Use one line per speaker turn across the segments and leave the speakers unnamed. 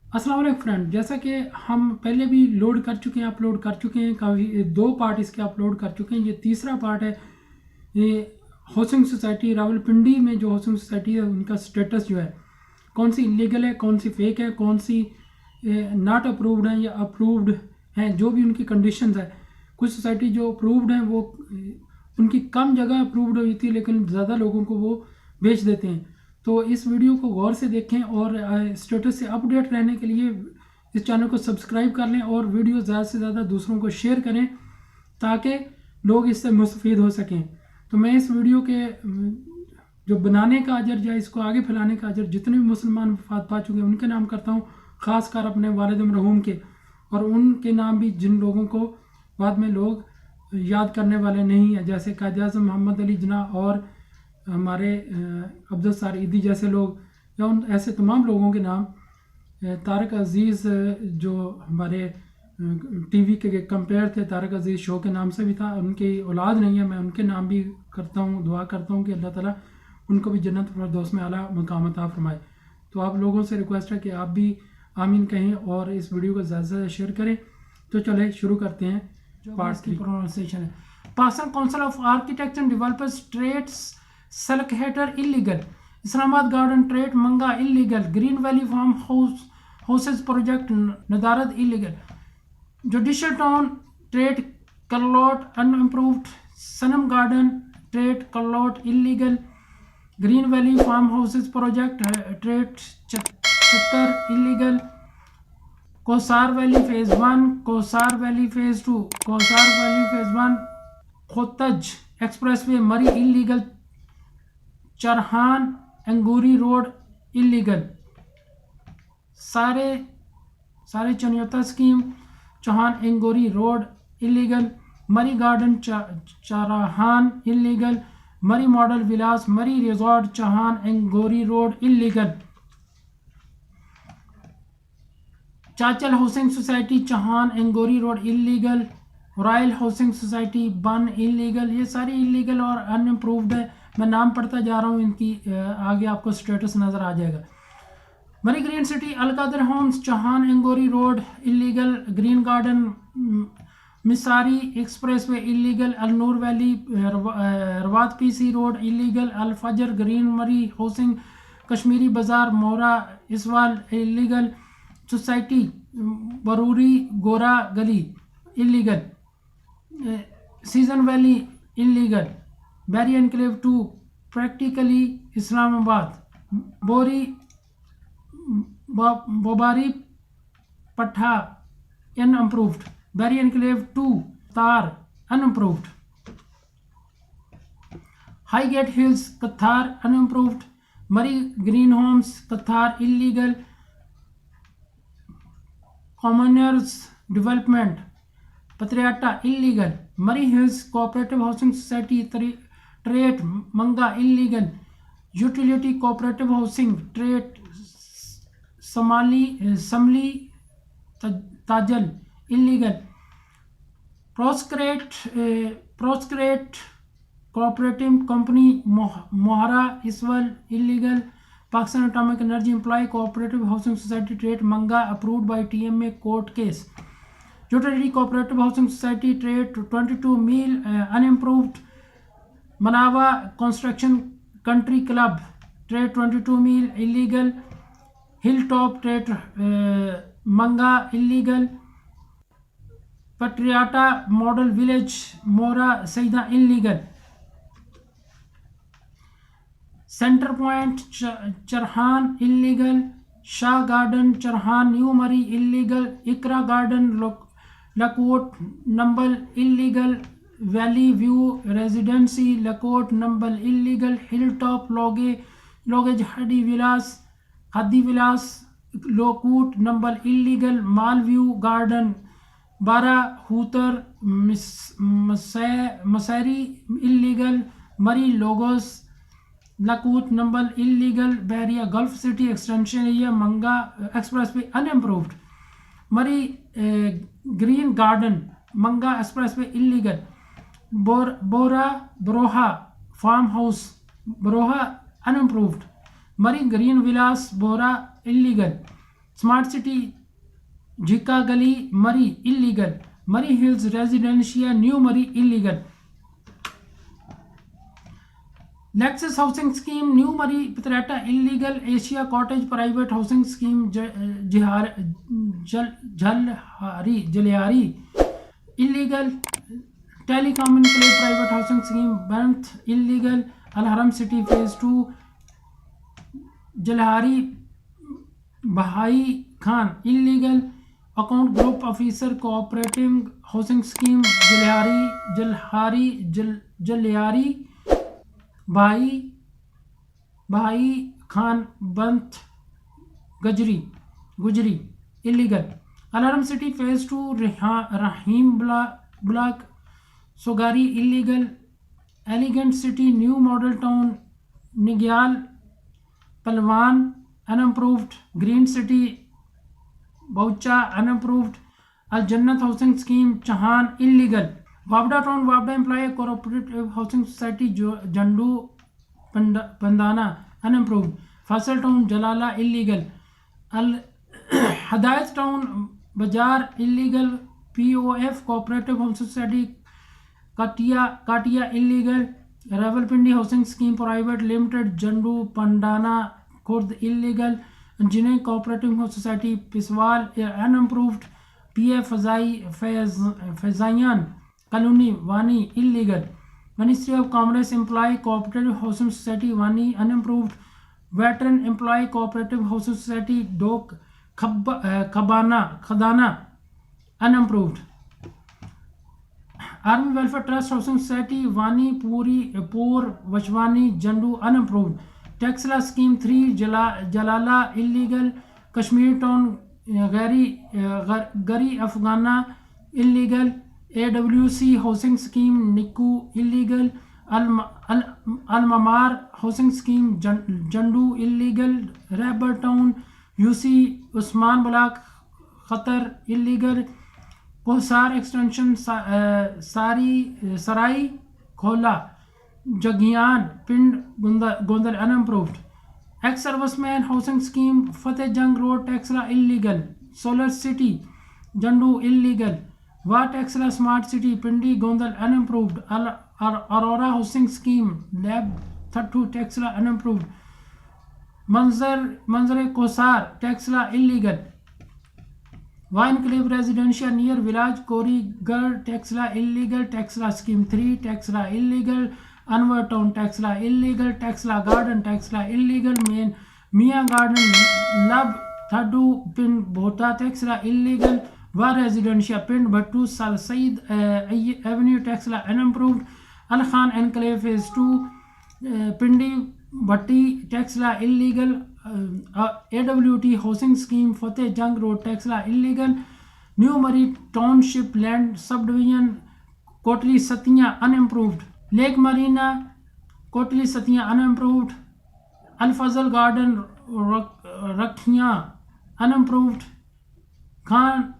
अस्सलाम वालेकुम फ्रेंड, जैसा कि हम पहले भी लोड कर चुके हैं, अपलोड कर चुके हैं, काफ़ी 2 पार्ट इसके अपलोड कर चुके हैं। ये तीसरा पार्ट है। ये हाउसिंग सोसाइटी रावलपिंडी में जो हाउसिंग सोसाइटी है उनका स्टेटस जो है, कौन सी इलीगल है, कौन सी फेक है, कौन सी नॉट अप्रूव्ड है या अप्रूव्ड है, जो भी उनकी कंडीशंस है। कुछ सोसाइटी जो अप्रूव्ड हैं वो उनकी कम जगह अप्रूव्ड हुई थी, लेकिन ज़्यादा लोगों को वो बेच देते हैं। तो इस वीडियो को गौर से देखें और स्टेटस से अपडेट रहने के लिए इस चैनल को सब्सक्राइब कर लें और वीडियो ज़्यादा से ज़्यादा दूसरों को शेयर करें ताकि लोग इससे मुस्तफ़ीद हो सकें। तो मैं इस वीडियो के जो बनाने का अजर या इसको आगे फैलाने का अजर जितने भी मुसलमान वफात पा चुके हैं उनके नाम करता हूँ, ख़ासकर अपने वालिद मरहूम के, और उनके नाम भी जिन लोगों को बाद में लोग याद करने वाले नहीं हैं, जैसे कायद आज़म मोहम्मद अली जिन्ना और हमारे अब्दुल सार ईदी जैसे लोग, या उन ऐसे तमाम लोगों के नाम। तारक अज़ीज़ जो हमारे टीवी के कंपेयर थे, तारक अज़ीज़ शो के नाम से भी था, उनकी औलाद नहीं है, मैं उनके नाम भी करता हूँ, दुआ करता हूँ कि अल्लाह ताला उनको भी जन्नत फिरदौस में आला मकाम अता फरमाए। तो आप लोगों से रिक्वेस्ट है कि आप भी आमीन कहें और इस वीडियो को ज़्यादा से ज़्यादा शेयर करें। तो चले शुरू करते हैं। जो पार्ट की प्रोनाउंसिएशन है, Pakistan council of architects and developers trades सलकहेटर illegal, Islamabad garden trade Manga illegal, green valley farm houses project नदारद इलीगल, जुडिशियल टाउन ट्रेड कलौट अनअप्रूव्ड, सनम गार्डन ट्रेड कलौट illegal, green valley farm houses project trade Chattar illegal, Kausar valley phase 1, Kausar valley phase 2, Kausar valley phase 1, खोतज expressway Murree illegal, Charhan Angoori road illegal, सारे चनियोता scheme Chauhan Angoori road illegal, मरी garden Charhan illegal, Murree model villas Murree resort Chauhan Angoori road illegal, चाचल housing society Chauhan Angoori road illegal, royal housing society बन illegal. ये सारी illegal और unapproved है। मैं नाम पढ़ता जा रहा हूँ, इनकी आगे आपको स्टेटस नज़र आ जाएगा। Murree green city Alqadir homes Chauhan Angoori road illegal, green garden मिसारी expressway illegal, Alnoor valley Rawat PC road illegal, Al Fajar green मरी हाउसिंग कश्मीरी बाजार मोरा इसवाल इलीगल, सोसाइटी बरूरी Ghora Gali illegal, season valley illegal, Bairi enclave 2 practically Islamabad, बोबारी पट्टा अनअप्रूव्ड, बैरी एनक्लेव 2 तार unapproved, high gate hills Kathar unapproved, Murree green homes Kathar illegal, commoners development Patriata illegal, Murree hills cooperative housing society trade Manga illegal, utility cooperative housing trade समली ताजल illegal, प्रोस्क्रेट cooperative company Mohra इसवल illegal, Pakistan atomic energy employ cooperative housing society trade Manga approved by TMA court case, utility cooperative housing society trade 22 mile unimproved, मनावा construction country club trade 22 mile illegal, hill top trade Manga illegal, Patriata model village Mohra Saida illegal, center point Charhan illegal, Shah garden Charhan new Murree illegal, Iqra garden Lakot Numbal illegal, valley view residency Lakot Numbal illegal, hill top lodges Hadi villas Lakot Numbal illegal, mall view garden बारा हूतर मसैरी illegal, Murree लोगोस Lakot Numbal illegal, Bahria gulf city extension area मंगा expressway अनइम्प्रूव्ड, मरी green garden मंगा expressway illegal, Borooah farm house Borooah अनइम्प्रूव्ड, मरी green Vilas Bora illegal, Smart City, Jika Gali, Murray, illegal. Murray Hills Residencia, New Murray, illegal. Lexus Housing Scheme, New Murray, Petrata, illegal. Asia Cottage Private Housing Scheme, Jaliari, illegal. Telecom Enclave Private Housing Scheme, Banth, illegal. Al Haram City Phase 2, Jalhari, Bahai Khan, illegal. Account Group Officer Cooperative Housing Scheme, Jalhari, Bahai Khan, Banth, Gujri, illegal. Alarm City Phase 2, Rahim Block, Sogari, illegal. Elegant City, New Model Town, Nigyal, Palwan, unapproved. Green City, Baucha, unapproved. Al Jannat Housing Scheme, Chahan, illegal. Wabda Town, Wabda Employee Cooperative Housing Society, Jandu, Pandana, unapproved. Faisal Town, Jalala, illegal. Al Hadayat Town, Bajar, illegal. POF Cooperative Housing Society, Katia, illegal. Rawalpindi Housing Scheme Private Limited, Jandu, Pandana, Khurd, illegal. Engineering Cooperative Society, Piswal, unapproved. PF Faizayan, Kaluni, Wani, illegal. Ministry of Commerce Employee Cooperative Housing Society, Wani, unapproved. Veteran Employee Cooperative Housing Society, Dok, Khadana, unapproved. Army Welfare Trust Housing Society, Wani, Pur, Vashwani, Jandu, unapproved. Taxla Scheme 3, Jalala, illegal. Kashmir Town, Gari Afghana, illegal. AWC Housing Scheme, Niku, illegal. Al-Mamar Housing Scheme, Jandu, illegal. Rabbar Town, UC Usman Block, Khatar, illegal. Kohsar Extension, Sarai, Khola, Jagian, Pind, Gondal, unapproved. Ex-serviceman Housing Scheme, Fateh Jang Road, Taxla, illegal. Solar City, Jandu, illegal. Wat Taxla Smart City, Pindi, Gondal, unapproved. Aurora Housing Scheme, Lab 32, Taxla, unapproved. Manzare Kohsar, Taxla, illegal. Enclave Residential near Village Korigar, Taxla, illegal. Taxla Scheme 3, Taxla, illegal. Anwar Town, Taxla, illegal. Taxla Garden, Taxla, illegal. Mia Garden, Lab Thadu, Pin Bhota, Taxla, illegal. Wa Residential, Pin Bhattu, Sal Said Avenue, Taxla, unapproved. Al Khan Enclave Phase 2, Pindi Bhatti, Taxla, illegal. AWT Housing Scheme, Fateh Jang Road, Taxla, illegal. New Murray Township Land Subdivision, Kotli Satya, unapproved. Lake Marina, Kotli Satya, unapproved. Al Fazal Garden, Rakhia, unapproved. Khan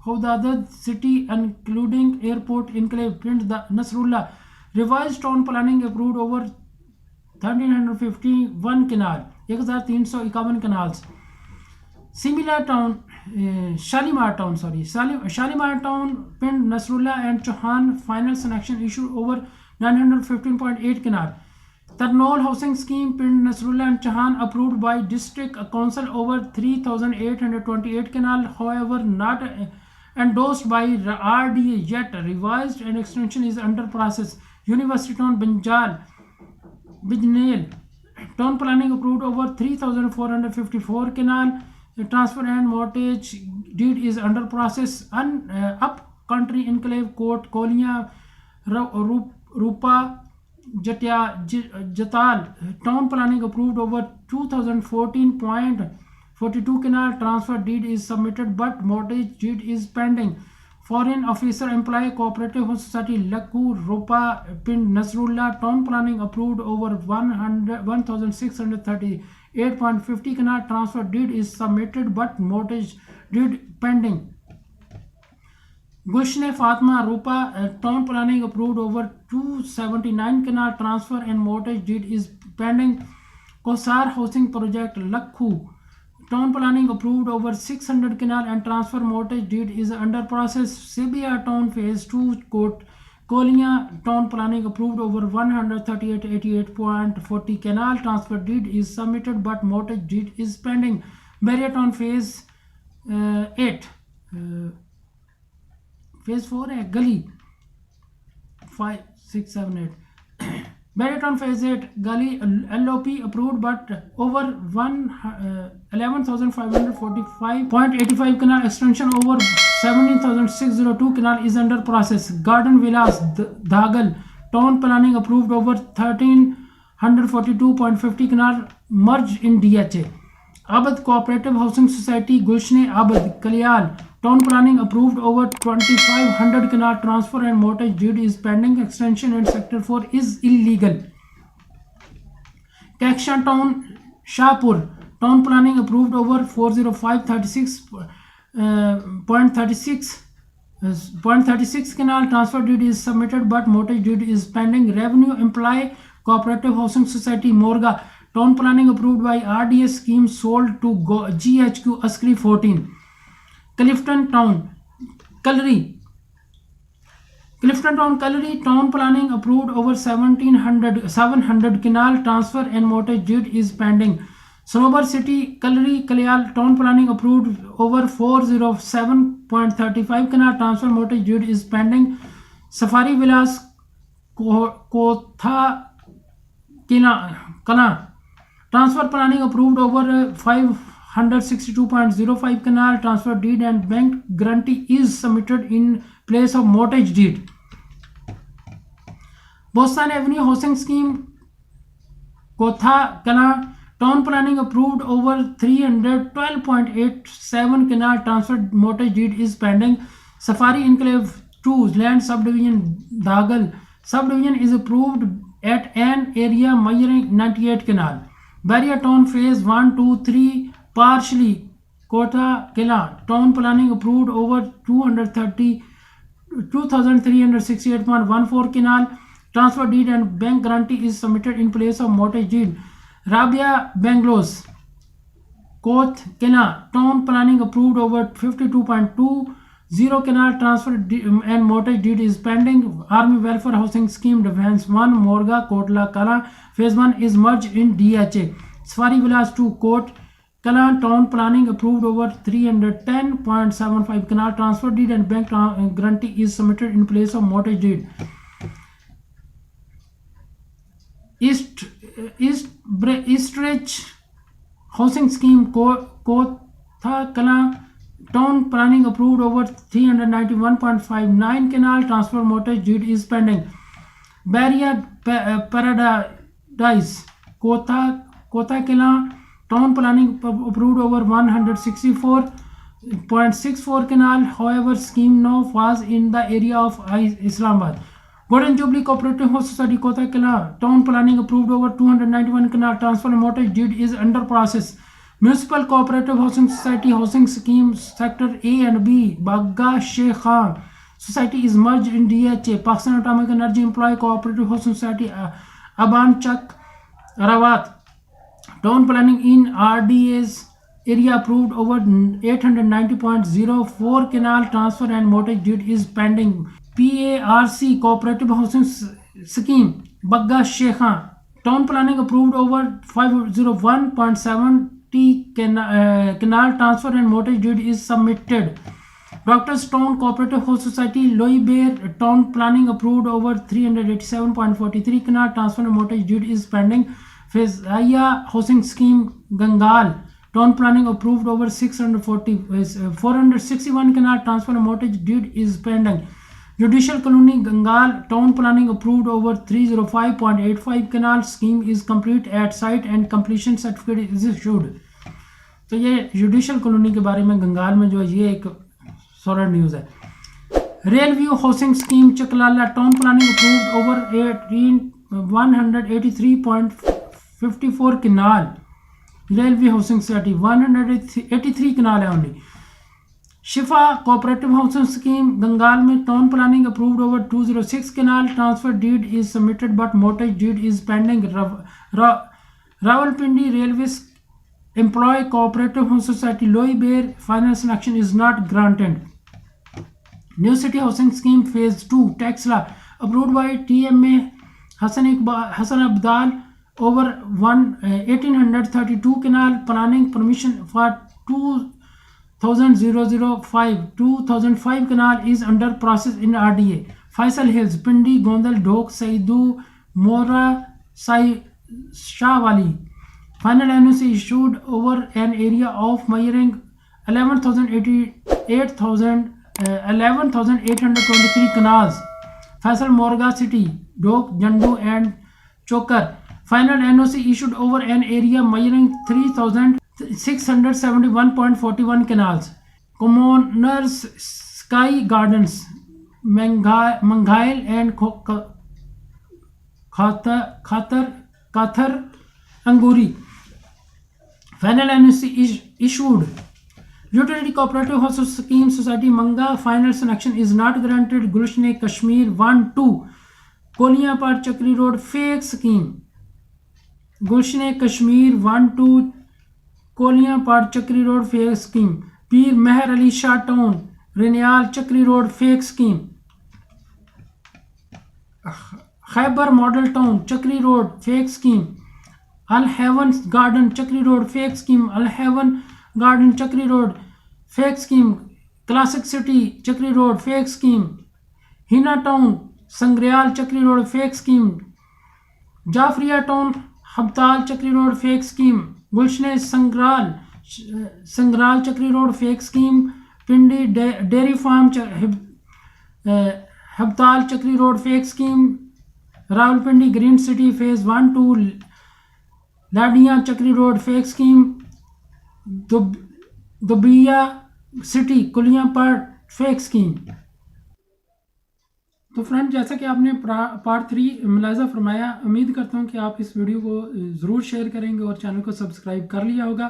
Khawdadad City, including Airport Enclave, Print Nasrullah. Revised town planning approved over 1351 canal, 1351 canals. Similar town, Shalimar Town, Pind Nasrullah and Chauhan, final selection issued over 915.8 canal. Tarnol Housing Scheme, Pind Nasrullah and Chauhan, approved by District Council over 3,828 canal, however not endorsed by RDA yet. Revised and extension is under process. University Town, Bijnal, town planning approved over 3,454 canal. The transfer and mortgage deed is under process. Up Country Enclave Court, Kolia, Rupa, Jatal, town planning approved over 2014.42 canal. Transfer deed is submitted but mortgage deed is pending. Foreign Officer Employee Cooperative Society, Lakku, Rupa, Pind Nasrullah, town planning approved over 1,638.50 canal. Transfer deed is submitted but mortgage deed pending. Gulshan-e Rupa town planning approved over 279 canal transfer and mortgage deed is pending. Kosar housing project Lakhu town planning approved over 600 canal and transfer mortgage deed is under process. Sibia Town Phase 2 Court Kolia town planning approved over 138.88.40 canal transfer deed is submitted but mortgage deed is pending. Barrier Town Phase 8 Phase 4 है गली 5 6 7 8 Barrier Phase 8 गली LOP approved but over 11,545.85 canal extension over 17,602 canal is under process. Garden Villas Dhagal town planning approved over 1,342.50 canal merged in DHA. Abad Cooperative Housing Society Gulshan-e Kalial town planning approved over 2,500 canal transfer and mortgage deed is pending. Extension and sector 4 is illegal. Kakshan town Shahpur town planning approved over 405.36 canal transfer deed is submitted but mortgage deed is pending. Revenue Employee Cooperative Housing Society Morga town planning approved by RDS scheme sold to GHQ Askari 14. Clifton Town Kalri town planning approved over 700 canal transfer and mortgage deed is pending. Snowbar City Kalri Kalyal town planning approved over 407.35 canal transfer mortgage deed is pending. Safari Villas Kotha Kala transfer planning approved over 562.05 canal transfer deed and bank guarantee is submitted in place of mortgage deed. Bostan Avenue Housing Scheme Kotha Kala town planning approved over 312.87 canal transfer mortgage deed is pending. Safari Enclave 2 land subdivision Dhagal subdivision is approved at an area measuring 98 canal. Barrier Town Phase 1, 2, 3 partially Kota Kila town planning approved over 2,368.14 canal transfer deed and bank guarantee is submitted in place of mortgage deed. Rabia Banglos Koth Kila town planning approved over 52.20 canal transfer and mortgage deed is pending. Army Welfare Housing Scheme Defense 1 Morga Kotla Kala Phase 1 is merged in DHA. Safari Villas 2 Court Kala town planning approved over 310.75 canal transfer deed and bank guarantee is submitted in place of mortgage deed. Eastridge Housing Scheme Kotha Kala town planning approved over 391.59 canal transfer mortgage deed is pending. Barrier Paradise Kotha Kala town planning approved over 164.64 canal. However, scheme now falls in the area of Islamabad. Golden Jubilee Cooperative Housing Society Kotha Kala town planning approved over 291 canal transfer and mortgage deed is under process. Municipal Cooperative Housing Society Housing Scheme Sector A and B Bagga Sheikh Khan Society is merged in DHA. Pakistan Atomic Energy Employee Cooperative Housing Society Aban Chak Rawat town planning in RDA's area approved over 890.04 canal transfer and mortgage deed is pending. PARC Cooperative Housing Scheme Bagga Sheikh Khan town planning approved over 501.70 canal transfer and mortgage deed is submitted. Dr. Stone Cooperative Housing Society Loy Bear town planning approved over 387.43 canal transfer and mortgage deed is pending. Faisal Housing Scheme Gangal town planning approved over 461 canal transfer and mortgage deed is pending. Judicial Colony Gangal town planning approved over 305.85 canal scheme is complete at site and completion certificate is issued. तो ये judicial colony के बारे में गंगाल में जो ये एक solid news है. Rail view housing scheme Chaklala town planning approved over 183.54 kanal. Rail view housing society 183 kanal है only. Shifa cooperative housing scheme Gangal में town planning approved over 206 kanal transfer deed is submitted but mortgage deed is pending. Rawalpindi railway employ cooperative housing society Lohi Bher finance action is not granted. New city housing scheme phase 2 tax law approved bye TMA Hassan Abdal over 1832 canal planning permission for 2005 canal is under process in RDA. Faisal Hills, Pindi, Gondal, Dhok, Saidu, Mora, Shahwali. Final NOC issued over an area of measuring 11,823 canals. Faisal Morga City, Dhok, Jandu and Chokar. Final NOC issued over an area measuring 3,671.41 canals. Commoners Sky Gardens, Manghail and Kathar Anguri. Final NOC issued. Utility Cooperative Housing Scheme Society Manga final sanction is not granted. Gulshan-e-Kashmir 1-2 Koliapar Chakri Road fake scheme. Gulshan-e-Kashmir 1-2 Koliapar Chakri Road fake scheme. Pir Meher Ali Shah Town Renyal Chakri Road fake scheme. Khyber Model Town Chakri Road fake scheme. Al Haven Garden Chakri Road fake scheme. Al Haven Garden Chakri Road fake scheme. Classic City Chakri Road fake scheme. Hina Town Sangreal Chakri Road fake scheme. Jafria Town Habtal Chakri Road fake scheme. Gulshan-e Sangral Chakri Road fake scheme. Pindi Dairy Farm Habtal Chakri Road fake scheme. Rawalpindi Green City Phase 1-2 Ladia Chakri Road fake scheme. दुबिया city कुलियापड़ fake scheme. तो friend, जैसा कि आपने part 3 मुलाजा फरमाया, उम्मीद करता हूं कि आप इस वीडियो को ज़रूर शेयर करेंगे और चैनल को सब्सक्राइब कर लिया होगा.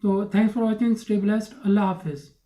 तो thanks for watching, stay blessed, अल्लाह हाफिज़.